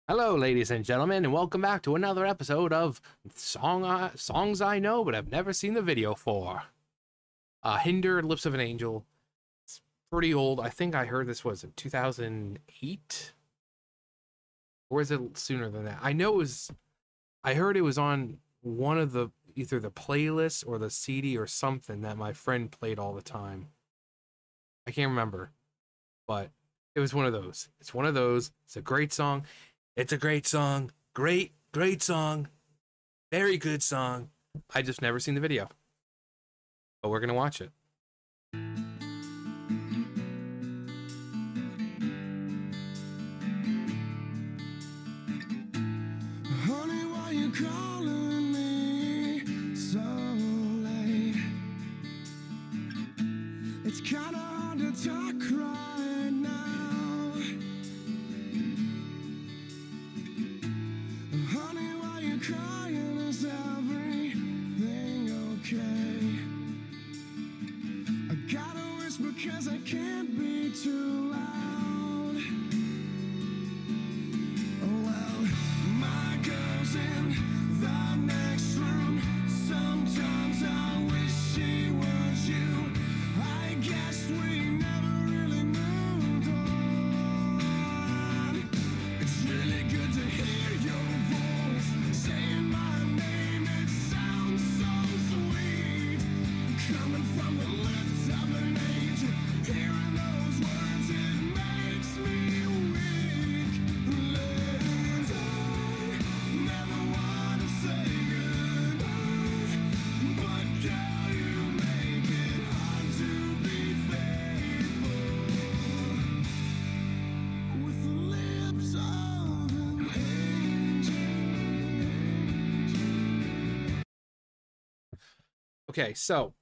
Hello, ladies and gentlemen, and welcome back to another episode of Songs I Know But I've Never Seen the Video For. Hinder, Lips of an Angel. It's pretty old. I think I heard this was in 2008? Or is it sooner than that? I heard it was on one of either the playlists or the CD or something that my friend played all the time. I can't remember, but it was one of those. It's one of those. It's a great song. It's a great song. Great song. Very good song. I just never seen the video. But we're going to watch it. Honey, why you calling me so late? It's kind of hard to talk right now. Honey, why you crying? Is everything okay? I gotta whisper 'cause I can't be too loud. Oh well, my girl's in the next room. Sometimes I wish she was you. I guess we never really moved on. It's really good to hear your voice saying my name. It sounds so sweet, coming from the lips of an angel. Hearing those words, it makes me weak. Let's never want to say goodbye, but girl, you make it hard to be faithful with the lips of an angel. Okay, so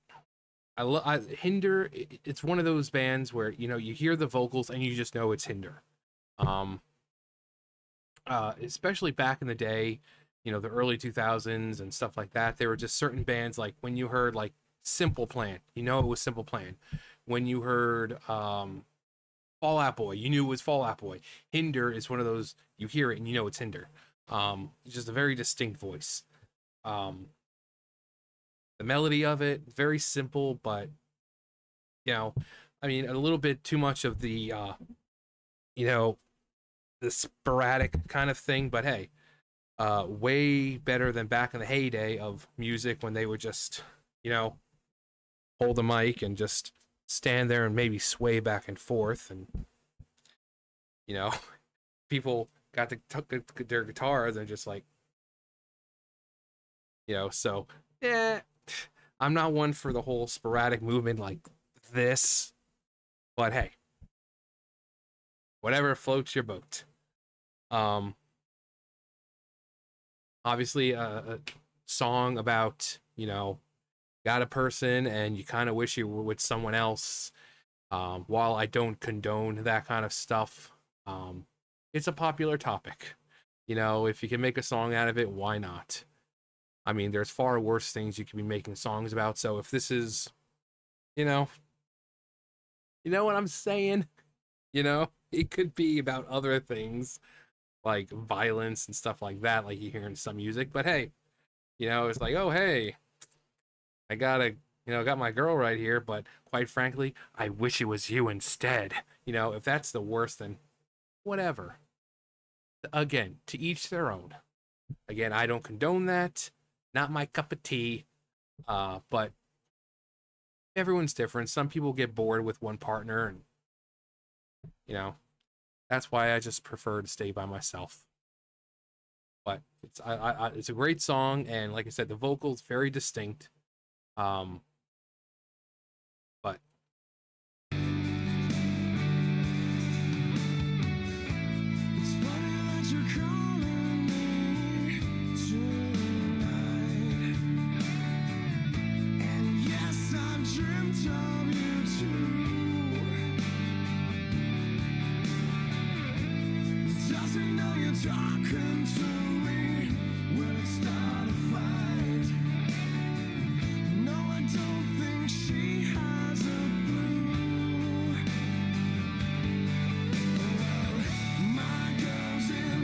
Hinder. It's one of those bands where you hear the vocals and you just know it's Hinder. Especially back in the day, the early 2000s and stuff like that. There were just certain bands, like when you heard like Simple Plan, it was Simple Plan. When you heard Fall Out Boy, you knew it was Fall Out Boy. Hinder is one of those, you hear it and you know it's Hinder. It's just a very distinct voice. The melody of it, very simple, but a little bit too much of the the sporadic kind of thing. But hey, way better than back in the heyday of music when they would just hold the mic and just stand there and maybe sway back and forth, and people got to their guitars and just like so yeah. I'm not one for the whole sporadic movement like this, but hey, whatever floats your boat. Obviously a song about, got a person and you kind of wish you were with someone else. While I don't condone that kind of stuff, it's a popular topic. If you can make a song out of it, why not? I mean, there's far worse things you could be making songs about. So if this is, you know what I'm saying? It could be about other things like violence and stuff like that, like you hear in some music. But hey, it's like, oh, hey, I got my girl right here. But quite frankly, I wish it was you instead. If that's the worst, then whatever. Again, to each their own. Again, I don't condone that. Not my cup of tea, but everyone's different. Some people get bored with one partner, and that's why I just prefer to stay by myself. But it's a great song, and like I said, the vocals very distinct. But It's funny that you're calling me tonight. And yes, I've dreamt of you too. Does he know you're talking to me? Will it start a fight? No, I don't think she has a clue. Well, my girl's in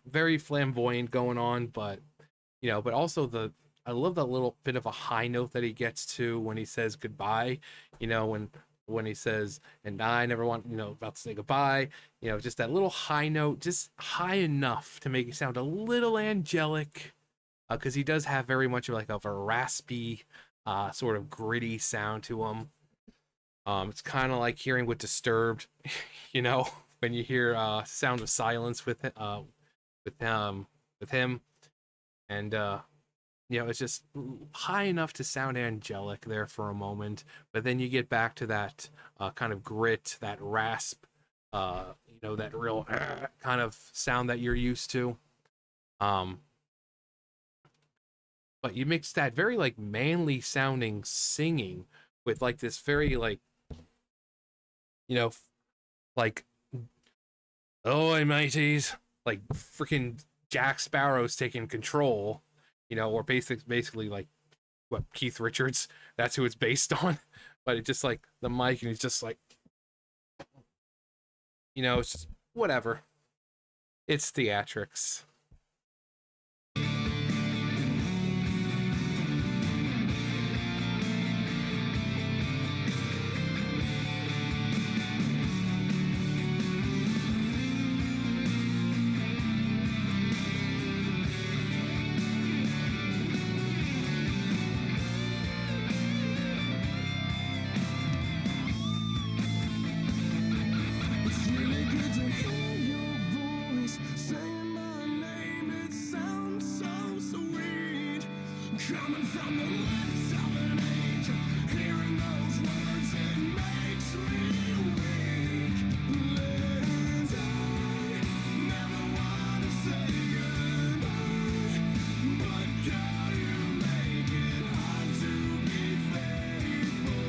very flamboyant going on, but but also I love that little bit of a high note that he gets to when he says goodbye. When he says, "And I never want," about to say goodbye. Just that little high note, just high enough to make it sound a little angelic, because he does have very much of like of a raspy, sort of gritty sound to him. It's kind of like hearing with Disturbed, you know, when you hear Sound of Silence with with him, and it's just high enough to sound angelic there for a moment, but then you get back to that kind of grit, that rasp, that real kind of sound that you're used to. Um, but you mix that very like manly sounding singing with like this very like you know like oh mateys, like freaking Jack Sparrow's taking control, or basically like what Keith Richards, that's who it's based on. But it's just like the mic, and he's just like, it's just whatever. It's theatrics. It's really good to hear your voice saying my name. It sounds so sweet, coming from the lips of an angel. Hearing those words, it makes me weak. And I never want to say goodbye, but girl, you make it hard to be faithful.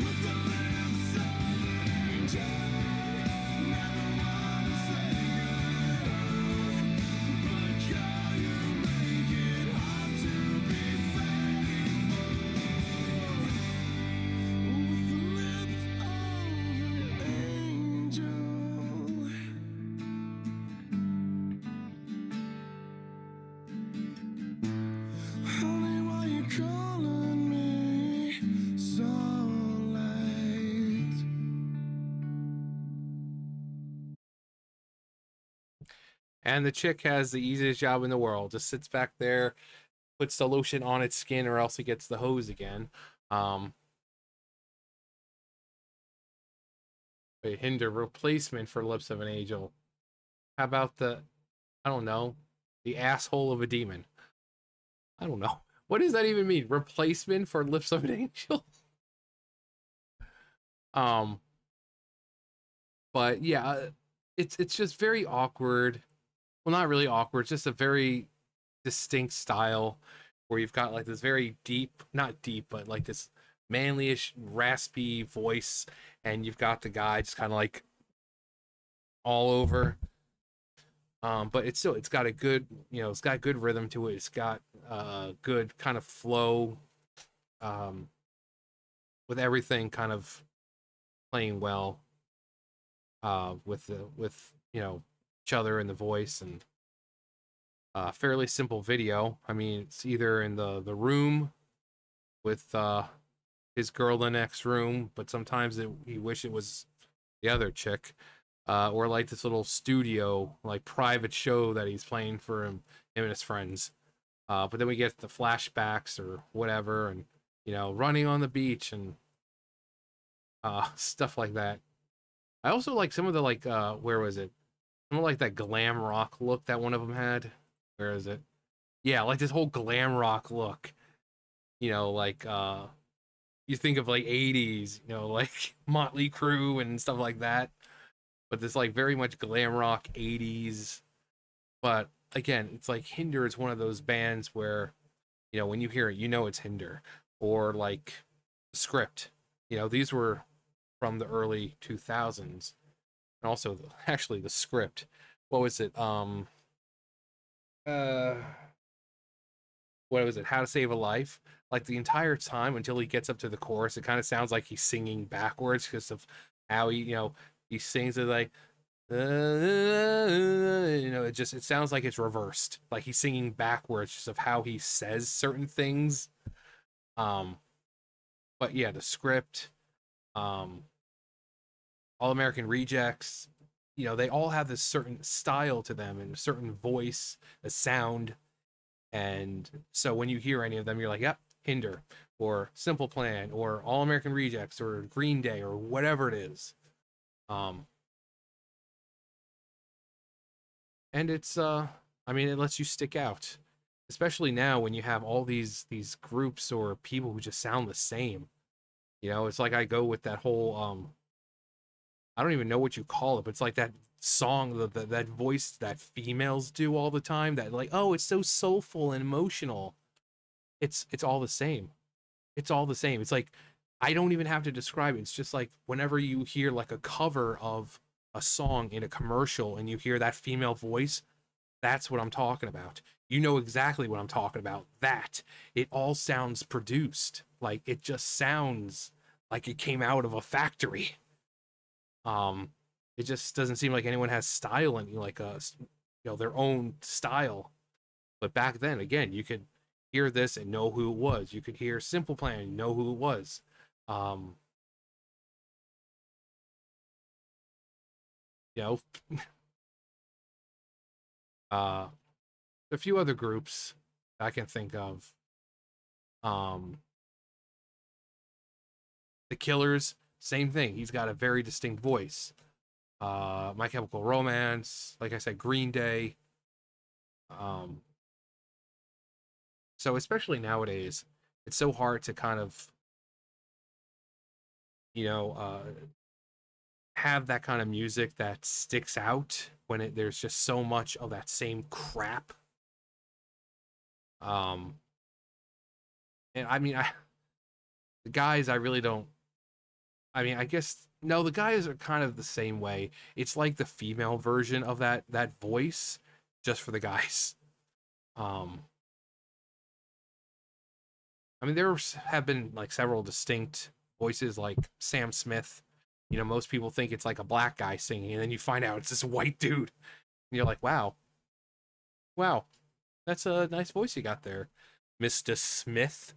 With the lips of an angel, never wanna say goodbye, but girl, you make it hard to be faithful. With the lips of an angel. Honey, why you calling me so late? And the chick has the easiest job in the world. Just sits back there, puts the lotion on its skin, or else it gets the hose again. Um, a Hinder replacement for Lips of an Angel. How about I don't know, the asshole of a demon? I don't know. What does that even mean? Replacement for Lips of an Angel? Um, but yeah, it's just very awkward. Well, not really awkward. It's just a very distinct style where you've got like this very deep, not deep, but like this manlyish, raspy voice, and you've got the guy just kind of like all over. But it's got a good, it's got good rhythm to it. It's got good kind of flow, um, with everything kind of playing well, with each other and the voice, and fairly simple video. I mean, it's either in the room with his girl in the next room, but sometimes you wish it was the other chick, or like this little studio, like private show that he's playing for him and his friends. But then we get the flashbacks or whatever, and running on the beach and stuff like that. I also like some of the like where was it? Some of like that glam rock look that one of them had. Where is it? Yeah, like this whole glam rock look. Like you think of like 80s, like Motley Crue and stuff like that. But this like very much glam rock 80s. But again, it's like Hinder is one of those bands where, when you hear it, it's Hinder. Or like the Script. These were from the early 2000s. And also actually the Script. What was it? Uh what was it? How to Save a Life. Like the entire time until he gets up to the chorus, it kind of sounds like he's singing backwards because of how he sings it like it sounds like it's reversed, like he's singing backwards just of how he says certain things. Um, but yeah, the script, um, All American Rejects, they all have this certain style to them and a certain voice, a sound. And so when you hear any of them, you're like, yep, Hinder or Simple Plan or All American Rejects or Green Day or whatever it is. Um, and I mean, it lets you stick out, especially now when you have all these groups or people who just sound the same. It's like I go with that whole I don't even know what you call it, but it's like that song, that voice that females do all the time. That like, oh, it's so soulful and emotional. It's all the same. It's all the same. It's like I don't even have to describe it. It's just like whenever you hear like a cover of a song in a commercial and you hear that female voice, that's what I'm talking about. You know exactly what I'm talking about. That it all sounds produced. Like it just sounds like it came out of a factory. Um, it just doesn't seem like anyone has style in like their own style. But back then, again, you could hear this and know who it was. You could hear Simple Plan and know who it was. Um, you know, uh, a few other groups I can think of. Um, the Killers, same thing. He's got a very distinct voice. My Chemical Romance, like I said, Green Day. Um, so especially nowadays, it's so hard to kind of you know have that kind of music that sticks out when there's just so much of that same crap. Um, and I mean, the guys, I really don't. I mean, I guess no, the guys are kind of the same way. It's like the female version of that voice, just for the guys. Um, I mean, have been like several distinct voices, like Sam Smith. Most people think it's like a black guy singing, and then you find out it's this white dude, and you're like, wow, wow, that's a nice voice you got there, Mr. Smith.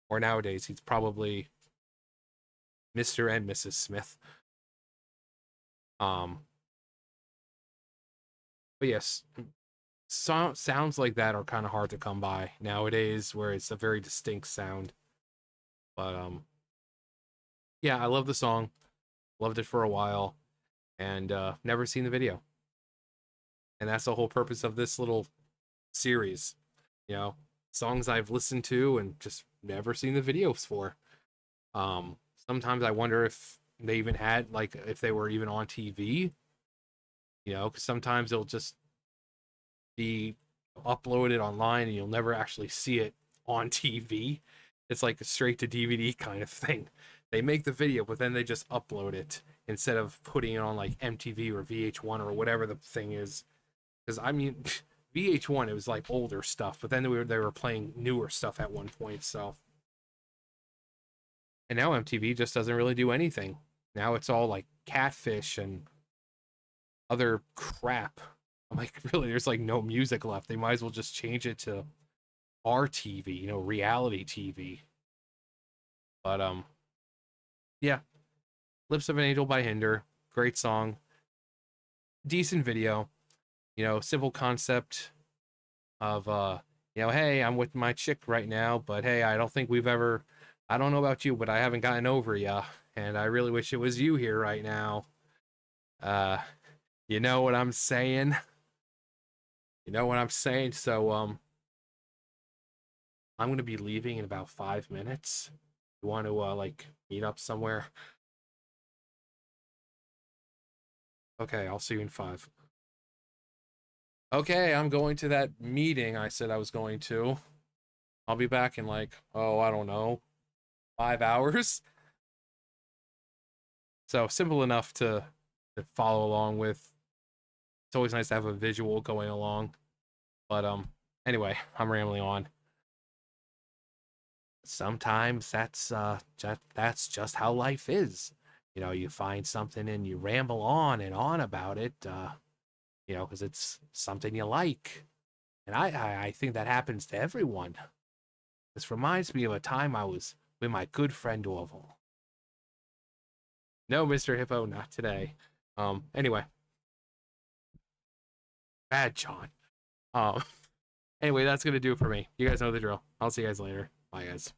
Or nowadays, he's probably Mr. and Mrs. Smith. Um, but yes, sounds like that are kind of hard to come by nowadays, where it's a very distinct sound. But yeah, I love the song, loved it for a while, and never seen the video. And that's the whole purpose of this little series. You know, songs I've listened to and just never seen the videos for. Sometimes I wonder if they even had like if they were even on TV. Because sometimes they'll just be uploaded online and you'll never actually see it on TV. It's like a straight to DVD kind of thing. They make the video, but then they just upload it instead of putting it on like MTV or VH1 or whatever the thing is. Because I mean, VH1 it was like older stuff, but then they were playing newer stuff at one point. So, and now MTV just doesn't really do anything. Now it's all like Catfish and other crap. I'm like, really, there's like no music left. They might as well just change it to RTV, reality TV. But yeah, Lips of an Angel by Hinder, great song, decent video, simple concept of hey, I'm with my chick right now, but hey, I don't know about you, but I haven't gotten over ya, and I really wish it was you here right now. Uh, you know what I'm saying? You know what I'm saying? So I'm gonna be leaving in about 5 minutes. You want to like meet up somewhere? Okay, I'll see you in 5. Okay, I'm going to that meeting I said I was going to. I'll be back in like, oh, I don't know, 5 hours. So simple enough to follow along with. It's always nice to have a visual going along. But anyway, I'm rambling on. Sometimes that's just how life is. you know, you find something and you ramble on and on about it, you know, because it's something you like. And I think that happens to everyone. This reminds me of a time I was with my good friend Orville. No, Mr. Hippo, not today. Anyway, bad John. Um, anyway, that's gonna do it for me. You guys know the drill. I'll see you guys later. Bye, guys.